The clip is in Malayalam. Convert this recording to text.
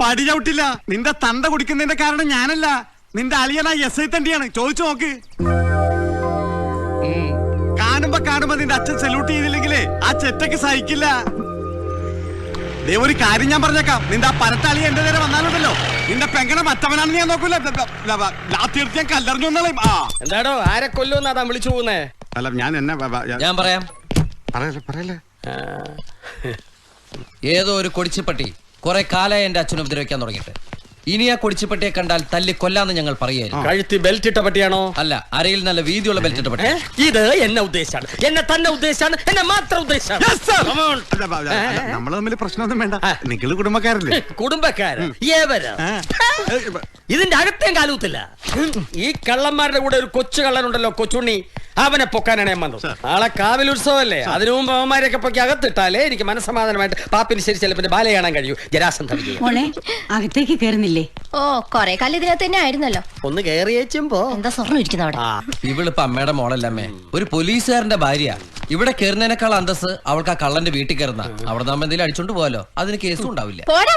പടി ചവിട്ടില്ല. നിന്റെ തണ്ട കുടിക്കുന്നതിന്റെ കാരണം ഞാനല്ല, നിന്റെ അളിയനാ SI തണ്ടിയാണ്. ചോദിച്ചു നോക്ക്. കാണുമ്പോ നിന്റെ അച്ഛൻ സല്യൂട്ട് ചെയ്തില്ലെങ്കിലേ ആ ചെറ്റക്ക് സഹിക്കില്ല. ദേ ഒരു കാര്യം ഞാൻ പറഞ്ഞേക്കാം, നിന്റെ ആ പരട്ടാളി എന്റെ നേരെ വന്നാലുണ്ടല്ലോ, നിന്റെ പെങ്ങണ മറ്റവനാണെന്ന് ഞാൻ നോക്കൂല. തീർച്ച ഞാൻ കല്ലെറിഞ്ഞു വന്നാളേം. എന്താടോ ആരെ കൊല്ലുമെന്നാ താൻ വിളിച്ചു പോകുന്നേ? അല്ല ഞാൻ പറയാം. പറയല്ലേ. ഏതോ ഒരു കൊടിച്ചിപ്പട്ടി കുറെ കാലമായി എന്റെ അച്ഛനെ ഉപദ്രവിക്കാൻ തുടങ്ങിയിട്ട്. ഇനി ആ കൊടിച്ചിപ്പട്ടിയെ കണ്ടാൽ തല്ലി കൊല്ലാന്ന് ഞങ്ങൾ പറയായിരുന്നു. കഴുത്തി ബെൽറ്റ് ഇട്ട പട്ടിയാണോ? അല്ല, അരയിൽ നല്ല വീതിയുള്ള ബെൽറ്റ് ഇട്ട പട്ടി. ഇത് എന്നെ ഉദ്ദേശാണ്, എന്നെ തന്നെ ഉദ്ദേശാണ്, എന്നെ മാത്രം ഉദ്ദേശാണ്. നമ്മള് തമ്മിൽ പ്രശ്നമൊന്നും വേണ്ട. നിങ്ങള് കുടുംബക്കാരല്ലേ? കുടുംബക്കാരൻ ഇതിന്റെ അകത്തേം കാലൂത്തില്ല. ഈ കള്ളന്മാരുടെ കൂടെ ഒരു കൊച്ചു കള്ളനുണ്ടല്ലോ, കൊച്ചുണ്ണി, അവനെ പൊക്കാനാണ് ഞാൻ വന്നത്. നാളെ കാവിലുത്സവല്ലേ, അതിനു മുമ്പ് അവന്മാരെയൊക്കെ പൊക്കി അകത്തിട്ടാലേ എനിക്ക് മനസ്സമാധാനമായിട്ട് പാപ്പിന് ശരി ചിലപ്പോ ബാല കാണാൻ കഴിയൂ. ജരാസന്ധ അകത്തേക്ക് കയറുന്നില്ലേ? ഓ, കൊറേ കാലം ഇതിനകത്ത് തന്നെ ആയിരുന്നല്ലോ. ഒന്ന് കേറിയേച്ചുമ്പോ എന്താ സ്വർണ്ണം ഇരിക്കുന്ന അവിടെ? ഇവളിപ്പോ അമ്മയുടെ മോളല്ലമ്മേ, ഒരു പോലീസുകാരന്റെ ഭാര്യ. ഇവിടെ കയറുന്നതിനേക്കാൾ അന്തസ് അവൾക്ക് ആ കള്ളന്റെ വീട്ടിൽ കയറുന്ന. അവിടെ നമ്മൾ എന്തെങ്കിലും അടിച്ചോണ്ട് പോവാലോ, അതിന് കേസും ഉണ്ടാവില്ല. പോരാ.